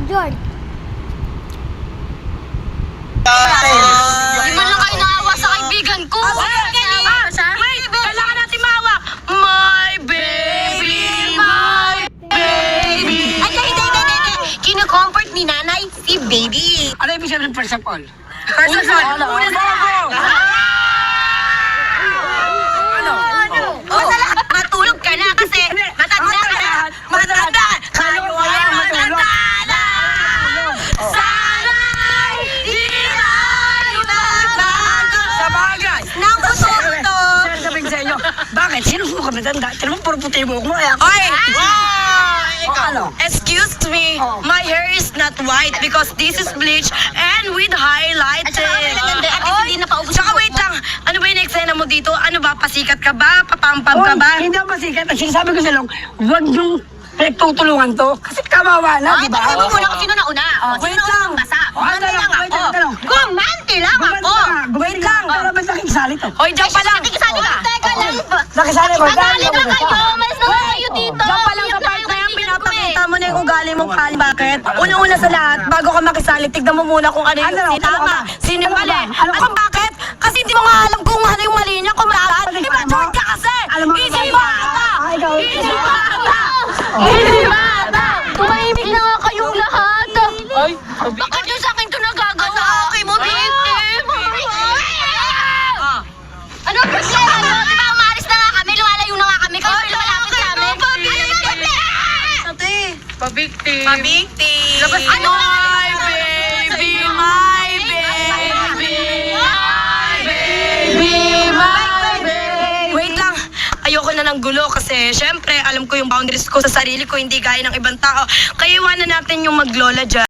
George. Di man lang kayo naawa sa kaibigan ko. Wait, kailangan natin maawa. My baby, my baby. Ay, hindi. Kino-comfort ni nanay si baby. Ano ibig sabihin first of all? First of all, una sa lahat. Una sa lahat, matulog ka na kasi matanda ka na. Matanda! Kayo ay matanda na! Sana'y di tayo nagbago. Sa bagay! Nang buto-buto. Sir, sabihin sa inyo, bakit? Sino mo ka matanda? Tinong puro puti mo mo. Oy! Ano? Excuse me, Oh. my hair is not white because this is bleach and with highlighting. Tsaka wait lang, ano ba yung eksena mo dito? Ano ba, pasikat ka ba? Papampam ka ba? Hindi ako masikat. Ang sinasabi ko sa long, huwag niyong pinagtutulungan to. Kasi kawawa na, di ba? Tanong mo muna kung sino na una. Wait lang. Basa. Gumanti lang ako. Gumanti lang ako. Wait lang. Para ba't nakikisali to? Hoy, dyan pa lang. Nakikisali ka. Teka lang. Nakisali ko. Kasali lang kayo. Mas na kayo dito. Dyan pa lang sa part na yung pinapakita mo na yung ugali mong kali. Bakit? Unang-una sa lahat, bago ka makisali, tignan mo muna kung ano yung tama. Sino yung mali. At kung bakit? Kasi hindi mo nga alam kung ano yung mali niya. Kung bakit? Immature ka kasi. Easy bata. Easy bata. Easy bata. Tumahimik na nga kayong lahat. Ay, bakit yung sa akin ito nagagawa? Okay mo, victim. Ano problema? Di ba umalis na nga kami? Lumalayo na nga kami. Kayo malapit sa amin. Ano ba victim? Pa-victim. Pa-victim. Labas ano? My baby, my baby. My baby, my baby. Wait lang. Ayoko na ng gulo kasi syempre alam ko yung boundaries ko sa sarili ko hindi gaya ng ibang tao. Kaya iwanan natin yung maglola dyan.